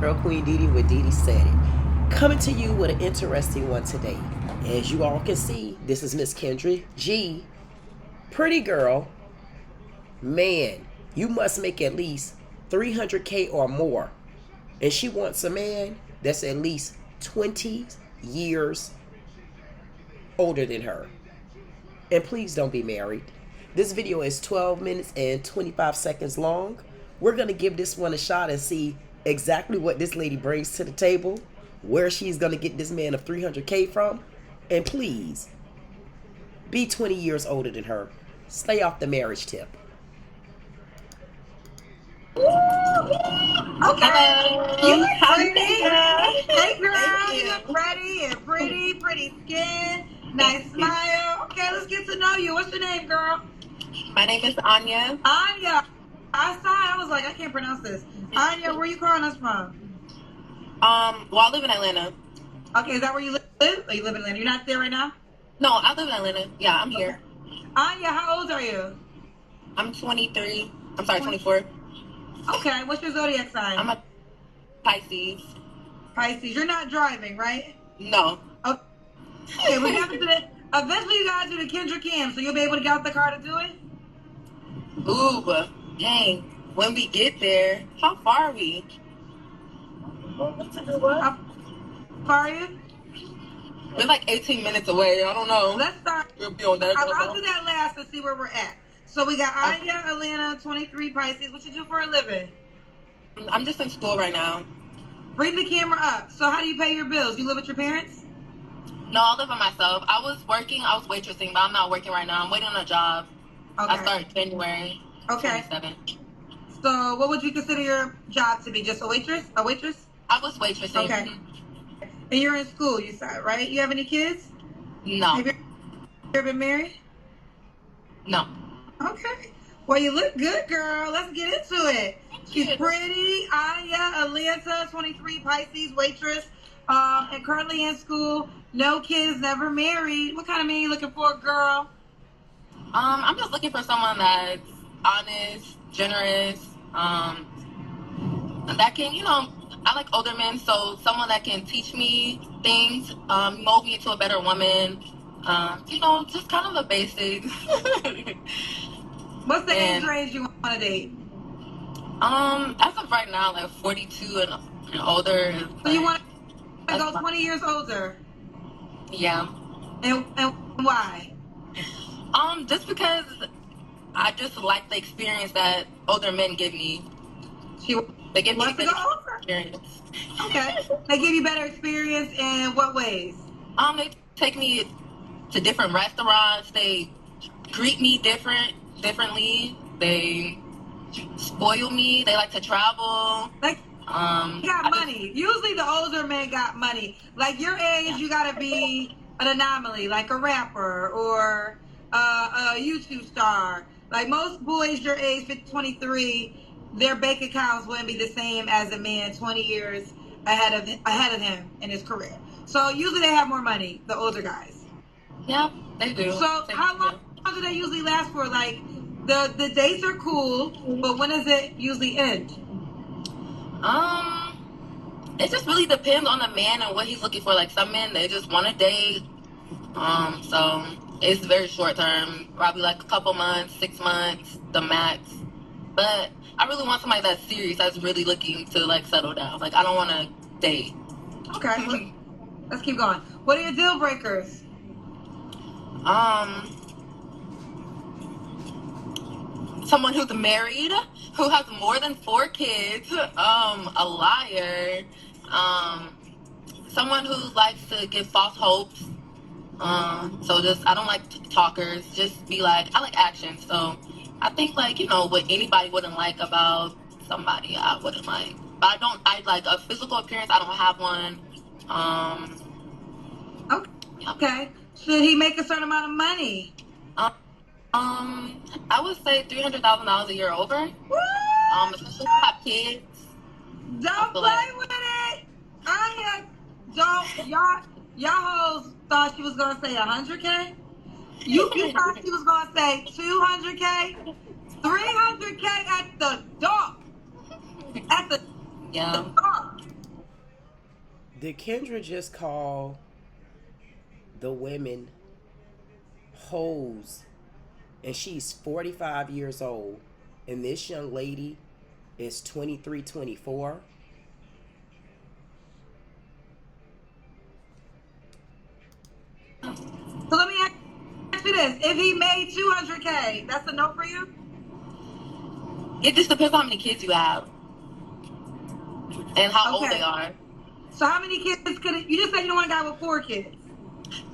girl Queen Dee Dee with Dee Dee Said It. Coming to you with an interesting one today. As you all can see, this is Miss Kendra G. Pretty girl. Man, you must make at least 300K or more. And she wants a man that's at least 20 years older than her. And please don't be married. This video is 12 minutes and 25 seconds long. We're going to give this one a shot and see exactly what this lady brings to the table, where she's going to get this man of 300K from. And please, be 20 years older than her. Stay off the marriage tip. Okay. You look pretty. Hey girl, you look pretty and pretty skin, nice smile. Okay, let's get to know you. What's your name, girl? My name is Anya. Anya. I was like, I can't pronounce this. Anya, where you calling us from? Well, I live in Atlanta. Okay, is that where you live? Oh, you live in Atlanta. You're not there right now? No, I live in Atlanta. Yeah, I'm here. Anya, how old are you? I'm 23. I'm sorry, 24. Okay, what's your zodiac sign? I'm a Pisces. Pisces. You're not driving, right? No. Okay, we have to do that. Eventually, you gotta do the Kendra Cam, so you'll be able to get out the car to do it? Ooh, dang. When we get there, how far are we? How far are you? We're like 18 minutes away. I don't know. Let's start. We'll be on that. I'll do that last and see where we're at. So we got Anya, Atlanta, 23, Pisces. What you do for a living? I'm just in school right now. Bring the camera up. So how do you pay your bills? You live with your parents? No, I live by myself. I was waitressing, but I'm not working right now. I'm waiting on a job. Okay. I start January 27th. So what would you consider your job to be? Just a waitress? A waitress? I was waitressing. Okay. And you're in school, you said, right? You have any kids? No. Have you ever been married? No. Okay. Well, you look good, girl. Let's get into it. She's pretty. Anya, Atlanta, 23, Pisces, waitress, and currently in school. No kids, never married. What kind of man are you looking for, girl? I'm just looking for someone that's honest, generous, that can, I like older men, so someone that can teach me things, mold me into a better woman, just kind of the basics. What's the age range you want to date? As of right now, like 42 and older. So you want to go 20 years older? Yeah. And why? Just because I just like the experience that older men give me. They give me a better experience. Okay. They give you better experience in what ways? They take me to different restaurants. They greet me differently. They spoil me. They like to travel. Like, got money. Usually the older men got money. Like your age, you gotta be an anomaly, like a rapper or a YouTube star. Like most boys your age, 23, their bank accounts wouldn't be the same as a man 20 years ahead of him in his career. So usually they have more money, the older guys. Yeah, they do. So how long do they usually last for? Like the dates are cool, but when does it usually end? It just really depends on the man and what he's looking for. Like some men, they just want a date. So it's very short term, probably like a couple months, 6 months, the max. But I really want somebody that's serious, that's really looking to like settle down. Like I don't want to date. Okay, let's keep going. What are your deal breakers? Someone who's married, who has more than 4 kids, a liar, someone who likes to give false hopes. I don't like talkers. Just be like, I like action. So I think what anybody wouldn't like about somebody, I wouldn't like. But I like a physical appearance. I don't have one. Okay. Should he make a certain amount of money? I would say $300,000 a year over. Especially if you have kids. Don't play with it. Y'all hoes thought she was gonna say 100K. You thought she was gonna say 200K, 300K at the door. At the door. Did Kendra just call the women hoes? And she's 45 years old. And this young lady is 23, 24. So let me ask you this: if he made 200K, that's a no for you? It just depends on how many kids you have and how old they are. So how many kids you just said you don't want a guy with 4 kids?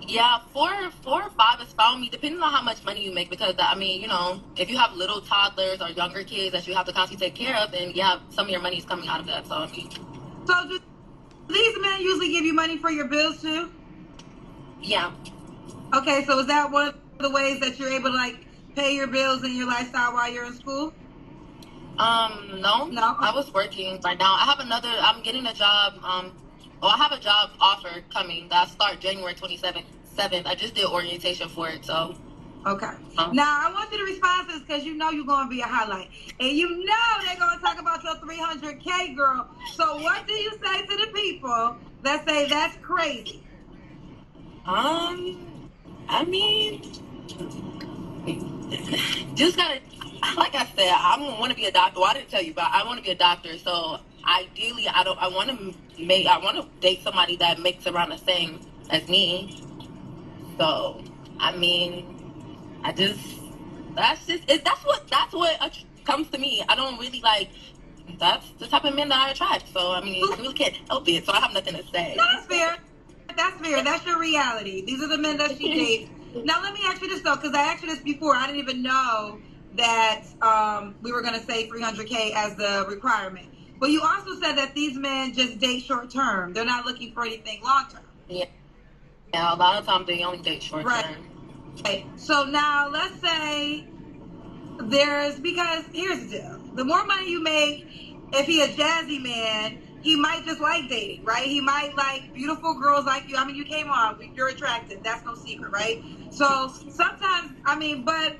Yeah, four or five is fine with me, depending on how much money you make. Because I mean, you know, if you have little toddlers or younger kids that you have to constantly take care of, then yeah, some of your money is coming out of that. So I mean, so do these men usually give you money for your bills too? Yeah. Okay, so is that one of the ways that you're able to like pay your bills and your lifestyle while you're in school? No. I was working right now. I'm getting a job. I have a job offer coming that I start January 27th. I just did orientation for it, so. Okay. Now, I want you to respond to this because you know you're going to be a highlight. And you know they're going to talk about your 300K girl. So what do you say to the people that say that's crazy? I mean, just gotta, like I said, I want to be a doctor. Well, I didn't tell you, but I want to be a doctor. So ideally, I want to date somebody that makes around the same as me. So, I mean, that's what comes to me. I don't really like, that's the type of men that I attract. So, I mean, I really can't help it. So I have nothing to say. That's fair. That's fair. That's your reality. These are the men that she dates. Now, let me ask you this, though, because I asked you this before. I didn't even know that we were going to say 300K as the requirement. But you also said that these men just date short term. They're not looking for anything long term. Yeah. Yeah, a lot of times they only date short term. Right. So now let's say because here's the deal. The more money you make, if he a jazzy man, he might just like dating, right? He might like beautiful girls like you. I mean, you came on, you're attractive. That's no secret, right? So sometimes, I mean, but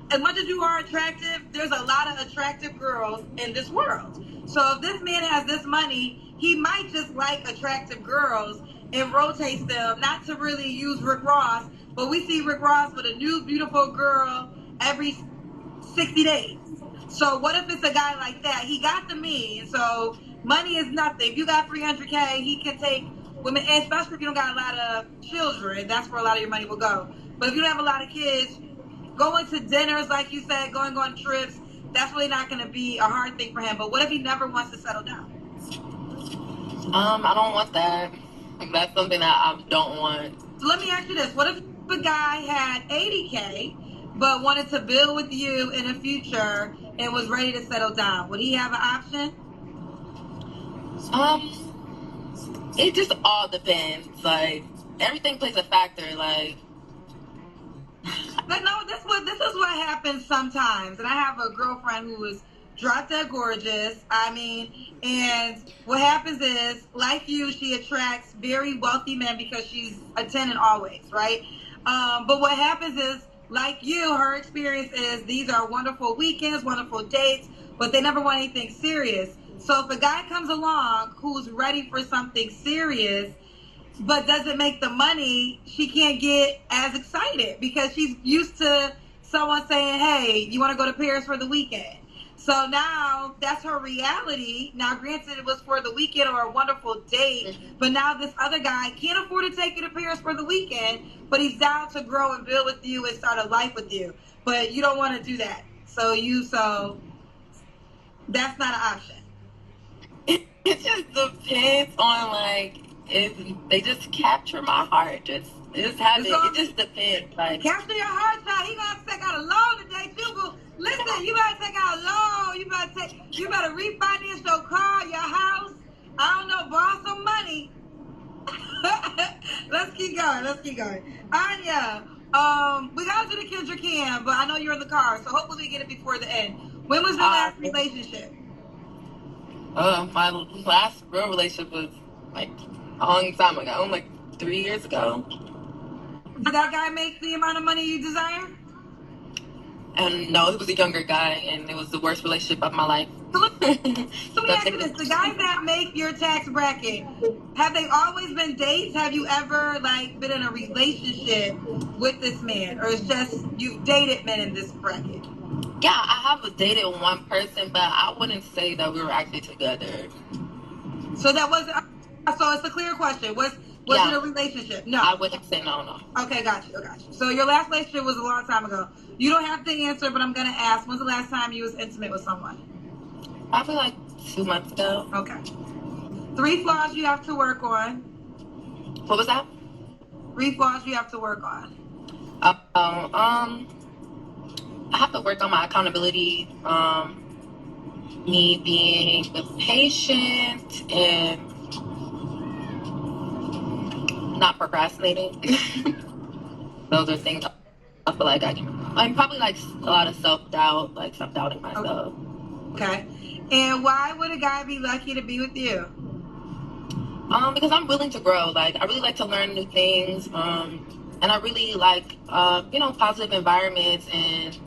as much as you are attractive, there's a lot of attractive girls in this world. So if this man has this money, he might just like attractive girls and rotates them, not to really use Rick Ross, but we see Rick Ross with a new beautiful girl every 60 days. So what if it's a guy like that? He got the means, so money is nothing. If you got 300K, he can take women, especially if you don't got a lot of children. That's where a lot of your money will go. But if you don't have a lot of kids, going to dinners, like you said, going on trips, that's really not going to be a hard thing for him. But what if he never wants to settle down? I don't want that. That's something that I don't want. So let me ask you this. What if a guy had 80K but wanted to build with you in the future and was ready to settle down? Would he have an option? It just all depends. Like, everything plays a factor. Like, but no, this is what happens sometimes. And I have a girlfriend who is drop dead gorgeous. I mean, and what happens is, like you, she attracts very wealthy men because she's a tenant always, right? But what happens is, like you, her experience is these are wonderful weekends, wonderful dates, but they never want anything serious. So if a guy comes along who's ready for something serious, but doesn't make the money, she can't get as excited because she's used to someone saying, hey, you want to go to Paris for the weekend? So now that's her reality. Now, granted, it was for the weekend or a wonderful date, but now this other guy can't afford to take you to Paris for the weekend, but he's down to grow and build with you and start a life with you. But you don't want to do that. So that's not an option. It just depends on, like, if they just capture my heart. It just depends. Like, capture your heart, child. He gonna have to take out a loan today too, boo. Listen, you better take out a loan. You better refinance your car, your house. I don't know, borrow some money. Let's keep going. Anya, we gotta do the Kendra Cam, but I know you're in the car, so hopefully we get it before the end. When was your last relationship? My last real relationship was like a long time ago, like 3 years ago. Did that guy make the amount of money you desire? And no, he was a younger guy, and it was the worst relationship of my life. So let me ask you this: the guys that make your tax bracket, have they always been dates? Have you ever like been in a relationship with this man, or it's just you've dated men in this bracket? Yeah, I have dated one person, but I wouldn't say that we were actually together. So that wasn't. So it's a clear question. Was it a relationship? No. I wouldn't say no. Okay, got you. So your last relationship was a long time ago. You don't have to answer, but I'm gonna ask. When's the last time you was intimate with someone? Probably like 2 months ago. Okay. 3 flaws you have to work on. What was that? 3 flaws you have to work on. I have to work on my accountability. Me being patient and not procrastinating. Those are things I feel like I'm probably like a lot of self-doubt, like self-doubting myself. Okay. And why would a guy be lucky to be with you? Because I'm willing to grow. Like, I really like to learn new things. And I really like, positive environments, and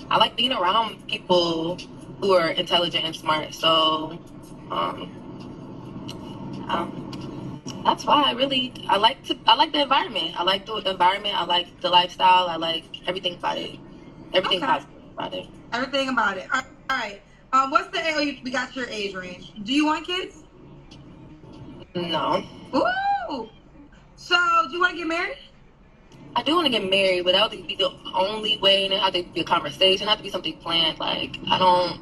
I like being around people who are intelligent and smart. So, that's why I like the environment. I like the environment. I like the lifestyle. I like everything about it. Everything positive about it. Everything about it. All right. What's the age? We got your age range. Do you want kids? No. Ooh. So, do you want to get married? I do want to get married, but that would be the only way, and it had to be a conversation. It had to be something planned. Like, I don't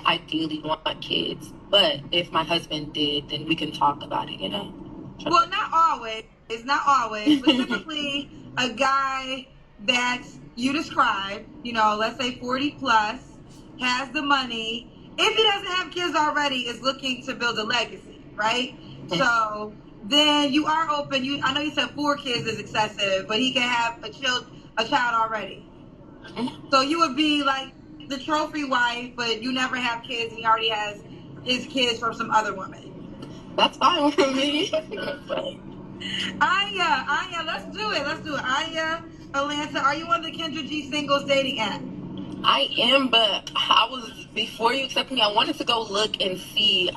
ideally want kids, but if my husband did, then we can talk about it, Well, not always. Not always. But typically, a guy that you described, let's say 40 plus, has the money. If he doesn't have kids already, is looking to build a legacy, right? Mm-hmm. So then you are open. I know you said 4 kids is excessive, but he can have a child already. Mm-hmm. So you would be like the trophy wife, but you never have kids, and he already has his kids from some other woman. That's fine with me. Anya, let's do it. Anya, Atlanta, are you on the Kendra G singles dating app? I am, but before you accept me, I wanted to go look and see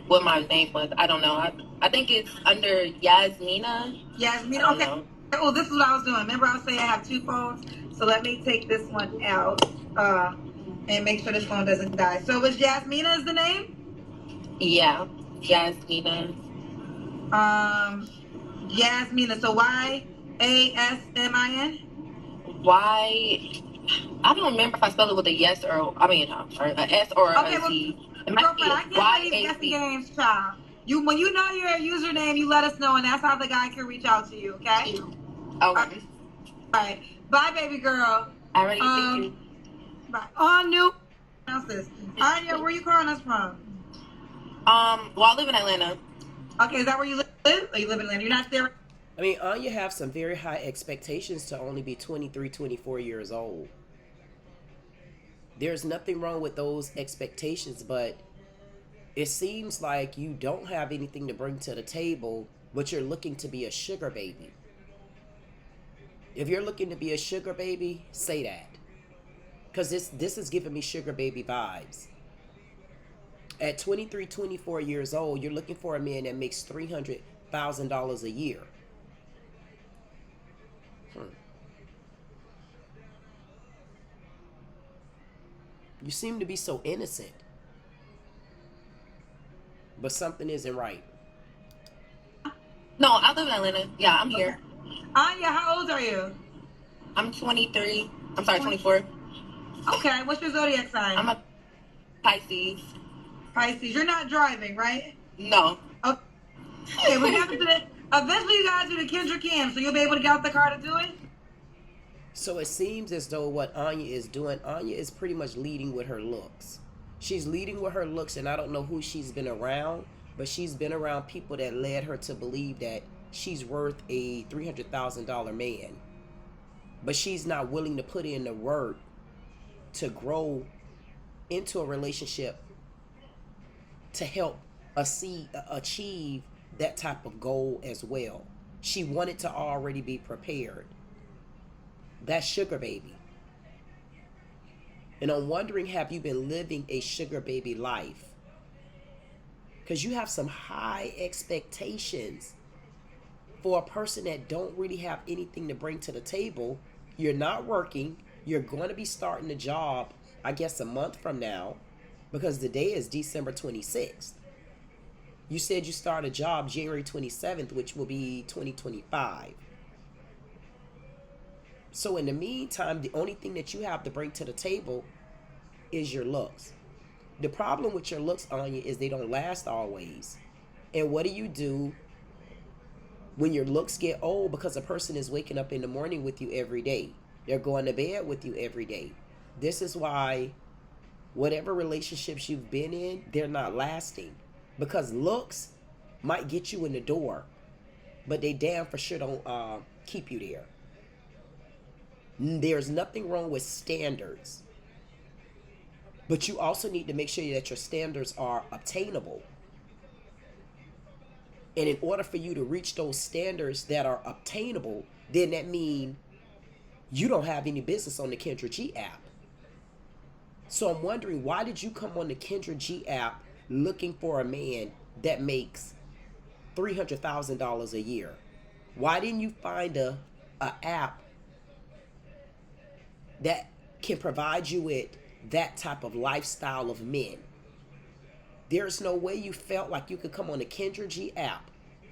what my name was. I don't know. I think it's under Yasmina. Yasmina, okay. Know. Oh, this is what I was doing. Remember I was saying I have 2 phones? So let me take this one out and make sure this phone doesn't die. So was Yasmina is the name? Yeah, Yasmina. Yasmina. So YASMIN? I don't remember if I spelled it with a yes or a S or a C. Girlfriend, I can't play these guessing games, child. When you know your username, you let us know, and that's how the guy can reach out to you, okay? Okay. All right. Bye, baby girl. All right, thank you. Bye. On new houses. Anya, where are you calling us from? I live in Atlanta. Okay, is that where you live? Or you live in Atlanta? You're not there? I mean, Anya have some very high expectations to only be 23, 24 years old. There's nothing wrong with those expectations, but it seems like you don't have anything to bring to the table, but you're looking to be a sugar baby. If you're looking to be a sugar baby, say that. Because this is giving me sugar baby vibes. At 23, 24 years old, you're looking for a man that makes $300,000 a year. You seem to be so innocent. But something isn't right. No, I live in Atlanta. Yeah, I'm here. Anya, how old are you? I'm 23. I'm sorry, 24. Okay, what's your zodiac sign? I'm a Pisces. Pisces. You're not driving, right? No. Okay, we're going to do it. Eventually you guys do the Kendra Cam, so you'll be able to get out the car to do it? So it seems as though what Anya is doing, Anya is pretty much leading with her looks. She's leading with her looks, and I don't know who she's been around, but she's been around people that led her to believe that she's worth a $300,000 man. But she's not willing to put in the work to grow into a relationship to help achieve that type of goal as well. She wanted to already be prepared. That's sugar baby. And I'm wondering, have you been living a sugar baby life? Because you have some high expectations for a person that don't really have anything to bring to the table. You're not working. You're going to be starting a job, I guess, a month from now, because the day is December 26th. You said you start a job January 27th, which will be 2025. So in the meantime, the only thing that you have to bring to the table is your looks. The problem with your looks, Anya, is they don't last always. And what do you do when your looks get old? Because a person is waking up in the morning with you every day. They're going to bed with you every day. This is why whatever relationships you've been in, they're not lasting. Because looks might get you in the door, but they damn for sure don't keep you there. There's nothing wrong with standards. But you also need to make sure that your standards are obtainable. And in order for you to reach those standards that are obtainable, then that means you don't have any business on the Kendra G app. So I'm wondering, why did you come on the Kendra G app looking for a man that makes $300,000 a year? Why didn't you find a app that can provide you with that type of lifestyle of men? There's no way you felt like you could come on the Kendra G app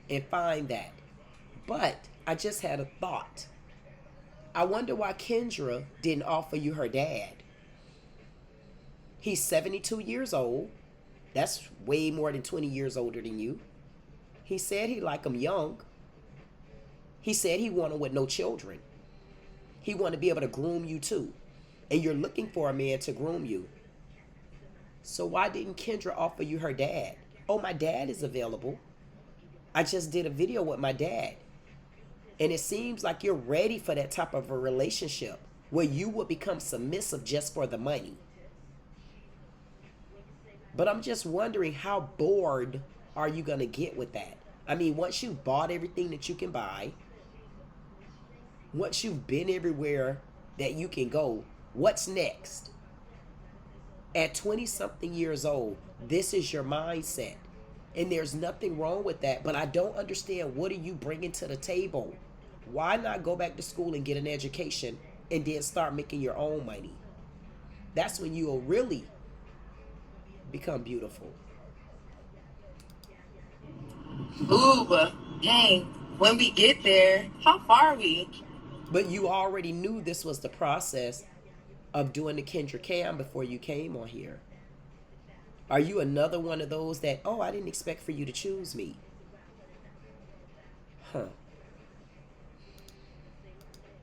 and find that. But I just had a thought. I wonder why Kendra didn't offer you her dad. He's 72 years old. That's way more than 20 years older than you. He said he liked him young. He said he wanted with no children. He wanted to be able to groom you too. And you're looking for a man to groom you. So why didn't Kendra offer you her dad? Oh, my dad is available. I just did a video with my dad. And it seems like you're ready for that type of a relationship where you will become submissive just for the money. But I'm just wondering, how bored are you going to get with that? I mean, once you've bought everything that you can buy, once you've been everywhere that you can go, what's next? At 20-something years old, this is your mindset. And there's nothing wrong with that. But I don't understand, what are you bringing to the table? Why not go back to school and get an education and then start making your own money? That's when you will really become beautiful. Ooh, dang. When we get there, how far are we? But you already knew this was the process of doing the Kendra Cam before you came on here. Are you another one of those that, oh, I didn't expect for you to choose me? Huh.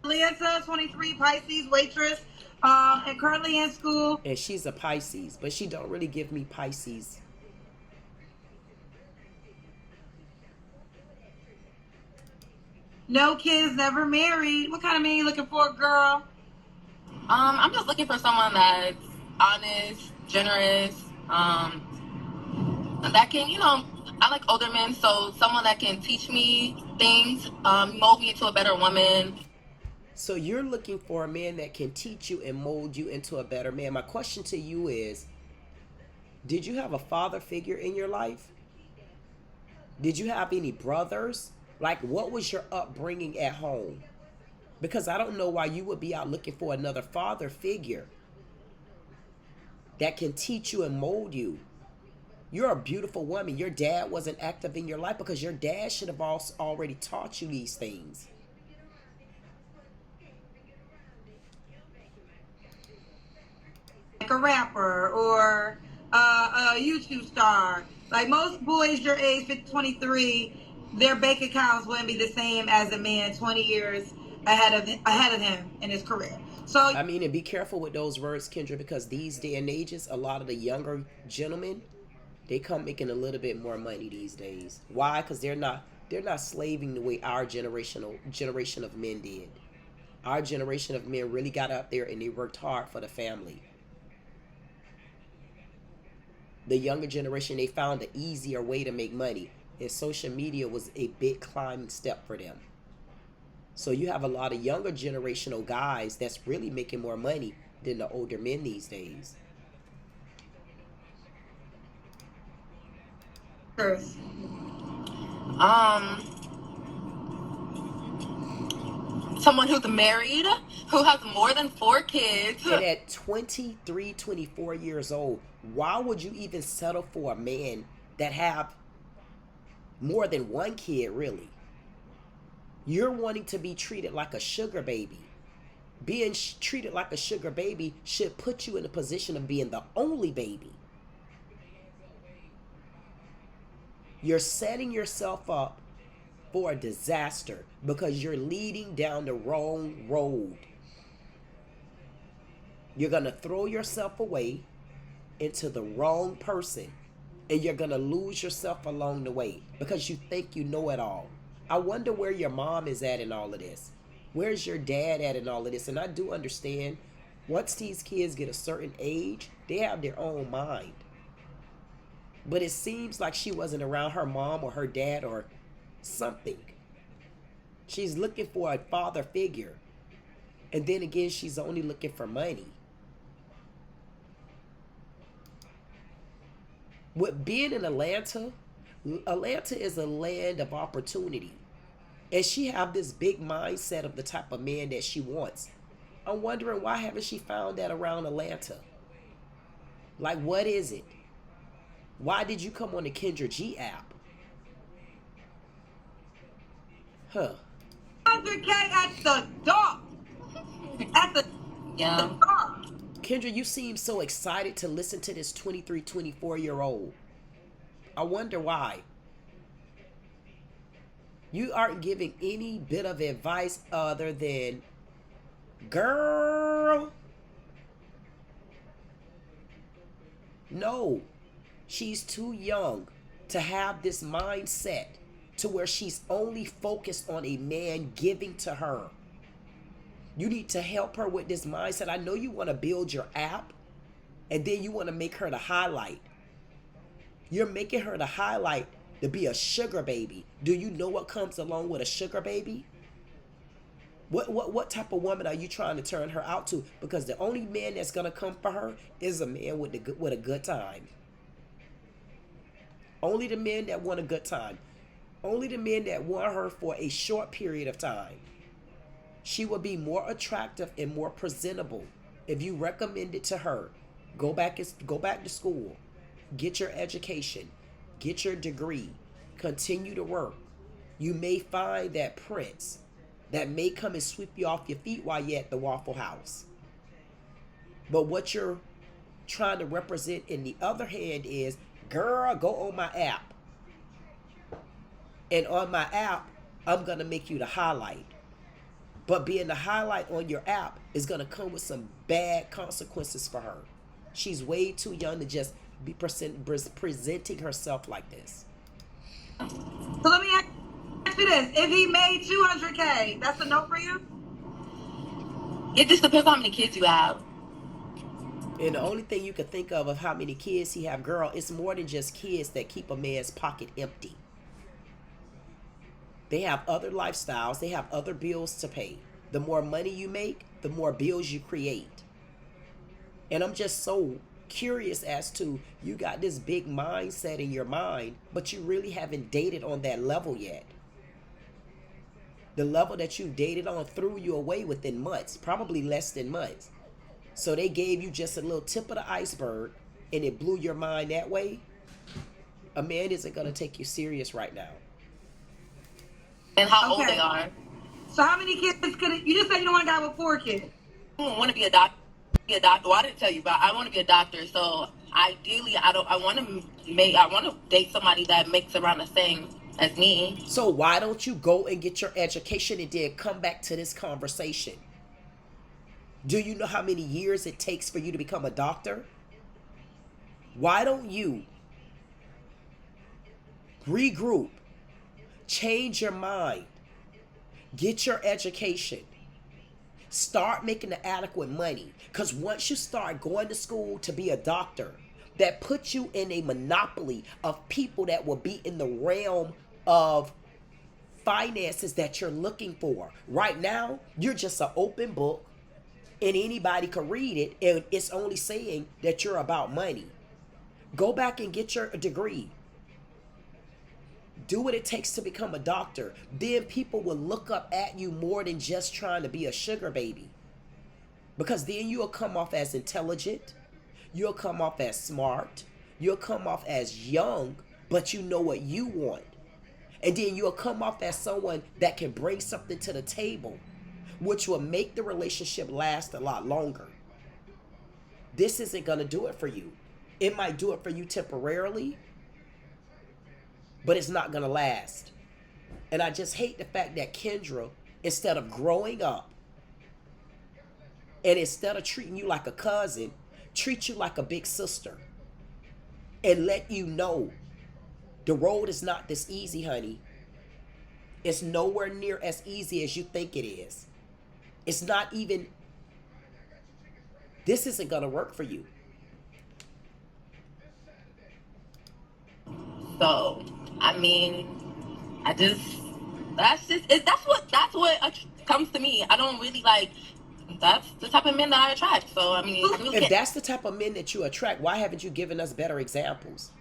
Lisa, 23, Pisces, waitress, and currently in school. And she's a Pisces, but she don't really give me Pisces. No kids, never married. What kind of man you looking for, girl? I'm just looking for someone that's honest, generous, that can, I like older men, so someone that can teach me things, mold me into a better woman. So you're looking for a man that can teach you and mold you into a better man. My question to you is, did you have a father figure in your life? Did you have any brothers? Like, what was your upbringing at home? Because I don't know why you would be out looking for another father figure that can teach you and mold you. You're a beautiful woman. Your dad wasn't active in your life because your dad should have also already taught you these things. Like a rapper or a YouTube star. Like most boys your age, 23, their bank accounts wouldn't be the same as a man 20 years ahead of him in his career. So I mean, and be careful with those words, Kendra, because these day and ages, a lot of the younger gentlemen, they come making a little bit more money these days. Why? Because they're not slaving the way our generation of men did. Our generation of men really got up there and they worked hard for the family. The younger generation, they found an easier way to make money, and social media was a big climbing step for them. So you have a lot of younger generational guys that's really making more money, than the older men these days. Someone who's married, who has more than 4 kids. And at 23, 24 years old, why would you even settle for a man that have more than 1 kid, really? You're wanting to be treated like a sugar baby. Being treated like a sugar baby should put you in a position of being the only baby. You're setting yourself up for a disaster because you're leading down the wrong road. You're going to throw yourself away into the wrong person, and you're going to lose yourself along the way because you think you know it all. I wonder where your mom is at in all of this. Where's your dad at in all of this? And I do understand once these kids get a certain age, they have their own mind. But it seems like she wasn't around her mom or her dad or something. She's looking for a father figure. And then again, she's only looking for money. With being in Atlanta, Atlanta is a land of opportunity. And she have this big mindset of the type of man that she wants. I'm wondering, why haven't she found that around Atlanta? Like, what is it? Why did you come on the Kendra G app? Huh. 100K at the door. At the door. Kendra, you seem so excited to listen to this 23, 24-year-old. I wonder why. You aren't giving any bit of advice other than, girl. No. She's too young to have this mindset to where she's only focused on a man giving to her. You need to help her with this mindset. I know you want to build your app, and then you want to make her the highlight. You're making her the highlight to be a sugar baby. Do you know what comes along with a sugar baby? What type of woman are you trying to turn her out to? Because the only man that's going to come for her is a man with a good time. Only the men that want a good time. Only the men that want her for a short period of time. She will be more attractive and more presentable if you recommend it to her. Go back to school. Get your education. Get your degree. Continue to work. You may find that prince that may come and sweep you off your feet while you're at the Waffle House. But what you're trying to represent in the other hand is, girl, go on my app. And on my app, I'm going to make you the highlight. But being the highlight on your app is going to come with some bad consequences for her. She's way too young to just be presenting herself like this. So let me ask you this. If he made 200K, that's a no for you? It just depends on how many kids you have. And the only thing you can think of how many kids he have, girl, it's more than just kids that keep a man's pocket empty. They have other lifestyles. They have other bills to pay. The more money you make, the more bills you create. And I'm just so curious as to, you got this big mindset in your mind, but you really haven't dated on that level yet. The level that you dated on threw you away within months, probably less than months. So they gave you just a little tip of the iceberg and it blew your mind that way. A man isn't going to take you serious right now. And how old they are. So how many kids could you just said you don't want a guy with 4 kids? I don't want to be a doctor. Well, I didn't tell you, but I want to be a doctor. So ideally, I want to date somebody that makes around the same as me. So why don't you go and get your education and then come back to this conversation? Do you know how many years it takes for you to become a doctor? Why don't you regroup, change your mind, get your education, start making the adequate money? Because once you start going to school to be a doctor, that puts you in a monopoly of people that will be in the realm of finances that you're looking for. Right now, you're just an open book. And anybody can read it, and it's only saying that you're about money. Go back and get your degree. Do what it takes to become a doctor. Then people will look up at you more than just trying to be a sugar baby. Because then you'll come off as intelligent. You'll come off as smart. You'll come off as young, but you know what you want. And then you'll come off as someone that can bring something to the table, which will make the relationship last a lot longer. This isn't going to do it for you. It might do it for you temporarily, but it's not going to last. And I just hate the fact that Kendra, instead of growing up, and instead of treating you like a cousin, treat you like a big sister. And let you know the road is not this easy, honey. It's nowhere near as easy as you think it is. It's not even, this isn't going to work for you. So, I mean, that's what comes to me. I don't really like, that's the type of men that I attract. So, I mean, if that's the type of men that you attract, why haven't you given us better examples?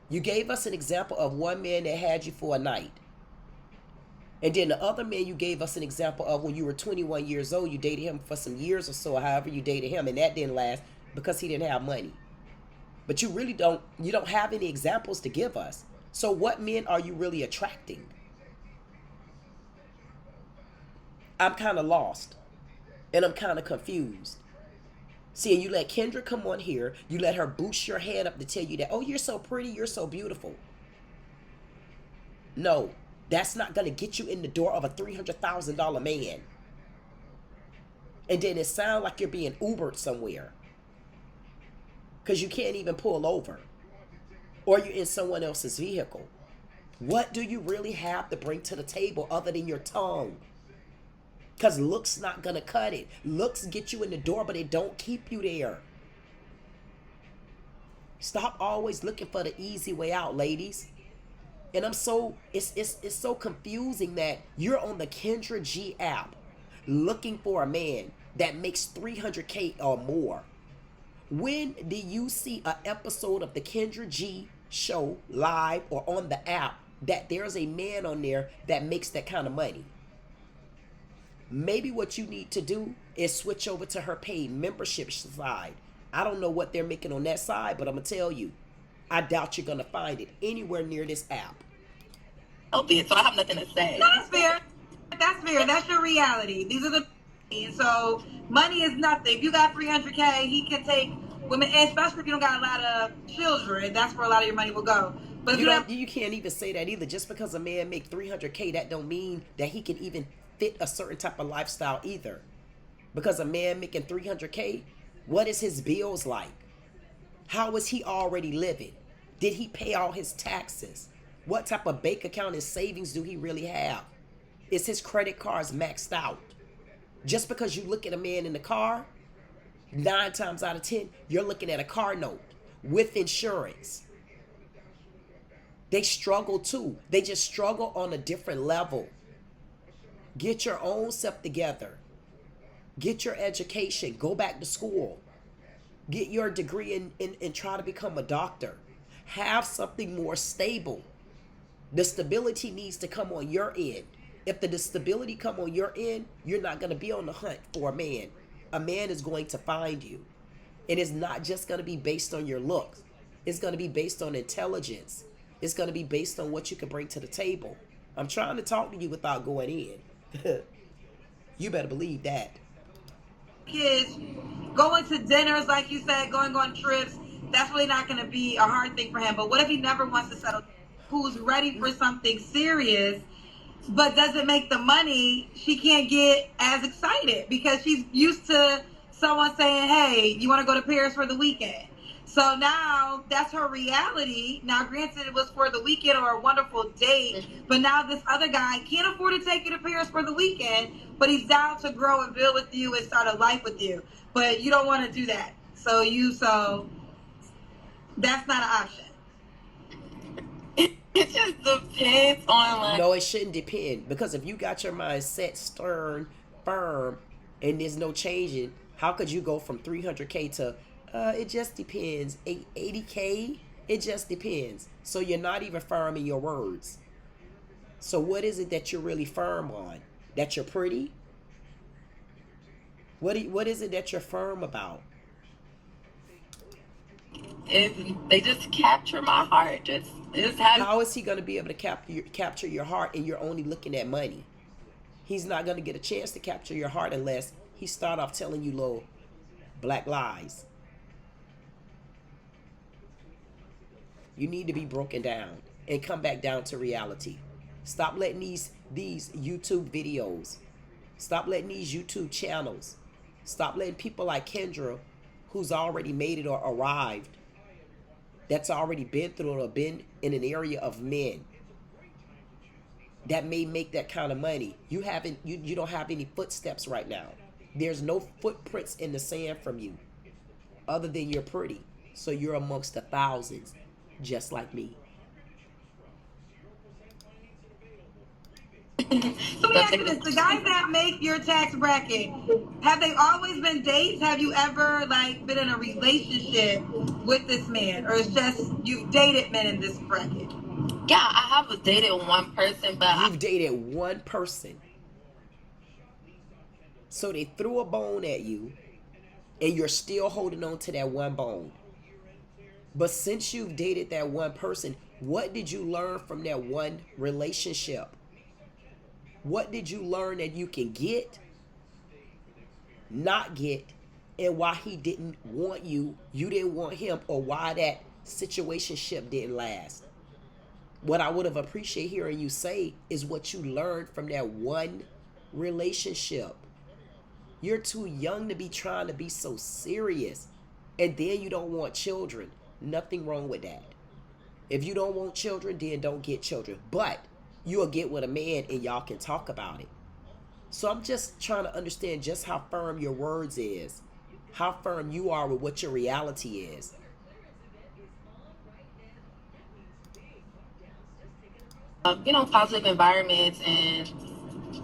You gave us an example of one man that had you for a night. And then the other man you gave us an example of when you were 21 years old, you dated him for some years or so, however you dated him, and that didn't last because he didn't have money. But you really don't have any examples to give us. So what men are you really attracting? I'm kind of lost. And I'm kind of confused. See, and you let Kendra come on here. You let her boost your head up to tell you that, oh, you're so pretty, you're so beautiful. No, that's not going to get you in the door of a $300,000 man. And then it sounds like you're being Ubered somewhere. Because you can't even pull over. Or you're in someone else's vehicle. What do you really have to bring to the table other than your tongue? Because looks not going to cut it. Looks get you in the door, but it don't keep you there. Stop always looking for the easy way out, ladies. And it's so confusing that you're on the Kendra G app looking for a man that makes $300K or more. When do you see an episode of the Kendra G show live or on the app that there's a man on there that makes that kind of money? Maybe what you need to do is switch over to her paid membership side. I don't know what they're making on that side, but I'm going to tell you, I doubt you're going to find it anywhere near this app. Okay, so I have nothing to say. That's fair. That's fair. That's your reality. These are the, so money is nothing. If you got $300K, he can take women, especially if you don't got a lot of children. That's where a lot of your money will go. But if you can't even say that either. Just because a man make $300K, that don't mean that he can even fit a certain type of lifestyle either. Because a man making $300K, what is his bills like? How is he already living? Did he pay all his taxes? What type of bank account and savings do he really have? Is his credit cards maxed out? Just because you look at a man in the car, 9 times out of 10, you're looking at a car note with insurance. They struggle too. They just struggle on a different level. Get your own self together. Get your education. Go back to school. Get your degree and try to become a doctor. Have something more stable. The stability needs to come on your end. If the stability come on your end, you're not going to be on the hunt for a man. A man is going to find you. It is not just going to be based on your looks. It's going to be based on intelligence. It's going to be based on what you can bring to the table. I'm trying to talk to you without going in. You better believe that. kids, going to dinners, like you said, going on trips, that's really not going to be a hard thing for him. But what if he never wants to settle? Who's ready for something serious, but doesn't make the money? She can't get as excited because she's used to someone saying, hey, you want to go to Paris for the weekend? So now that's her reality. Now, granted, it was for the weekend or a wonderful date, but now this other guy can't afford to take you to Paris for the weekend, but he's down to grow and build with you and start a life with you. But you don't want to do that. So that's not an option. It just depends on like. No, it shouldn't depend, because if you got your mind set, stern, firm, and there's no changing, How could you go from 300K to, it just depends, 80K? It just depends. So you're not even firm in your words. So what is it that you're really firm on? That you're pretty? What is it that you're firm about? They just capture my heart. How is he going to be able to capture your heart and you're only looking at money? He's not going to get a chance to capture your heart unless he start off telling you little black lies. You need to be broken down and come back down to reality. Stop letting these YouTube videos, stop letting these YouTube channels, stop letting people like Kendra, who's already made it or arrived, that's already been through it or been in an area of men that may make that kind of money. You don't have any footsteps right now. There's no footprints in the sand from you other than you're pretty. So you're amongst the thousands, just like me. So let me ask you this, the guys that make your tax bracket, have they always been dates? Have you ever like been in a relationship with this man? Or it's just you've dated men in this bracket? Yeah, I have dated one person, but You've dated one person. So they threw a bone at you and you're still holding on to that one bone. But since you've dated that one person, what did you learn from that one relationship? What did you learn that you can get, not get, and why he didn't want you, you didn't want him, or why that situationship didn't last? What I would have appreciated hearing you say is what you learned from that one relationship. You're too young to be trying to be so serious. And then you don't want children. Nothing wrong with that. If you don't want children, then don't get children. But you'll get with a man and y'all can talk about it. So I'm just trying to understand just how firm your words is. How firm you are with what your reality is. Positive environments, and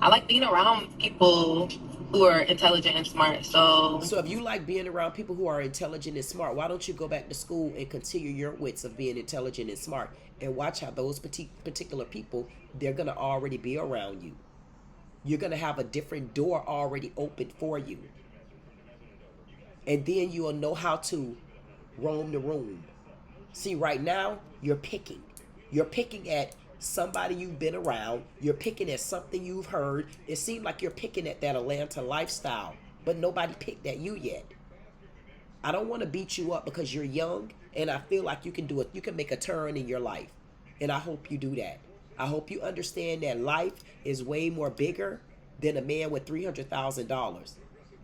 I like being around people who are intelligent and smart. So if you like being around people who are intelligent and smart, why don't you go back to school and continue your wits of being intelligent and smart, and watch how those particular people, they're going to already be around you. You're going to have a different door already open for you. And then you'll know how to roam the room. See, right now, you're picking. You're picking at somebody you've been around. You're picking at something you've heard. It seems like you're picking at that Atlanta lifestyle, but nobody picked at you yet. I don't want to beat you up because you're young, and I feel like you can do it. You can make a turn in your life, and I hope you do that. I hope you understand that life is way more bigger than a man with $300,000.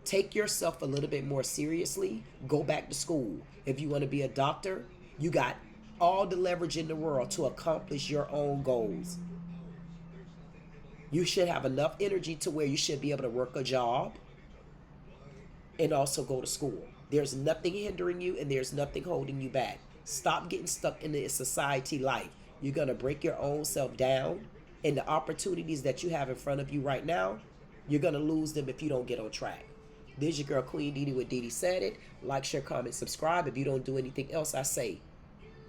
Take yourself a little bit more seriously. Go back to school. If you want to be a doctor, you got all the leverage in the world to accomplish your own goals. You should have enough energy to where you should be able to work a job and also go to school. There's nothing hindering you and there's nothing holding you back. Stop getting stuck in the society life. You're going to break your own self down, and the opportunities that you have in front of you right now, you're going to lose them if you don't get on track. This is your girl, Queen Dee Dee with Dee Dee Said It. Like, share, comment, subscribe. If you don't do anything else, I say,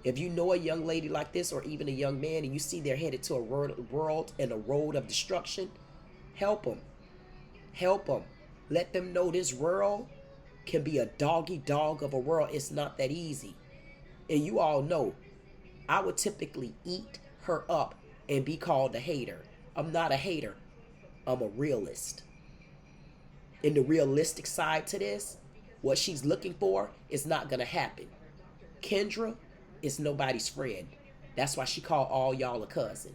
if you know a young lady like this or even a young man and you see they're headed to a world and a road of destruction, help them. Help them. Let them know this world can be a doggy dog of a world. It's not that easy. And you all know, I would typically eat her up and be called a hater. I'm not a hater. I'm a realist. And the realistic side to this, what she's looking for is not going to happen. Kendra is nobody's friend. That's why she called all y'all a cousin.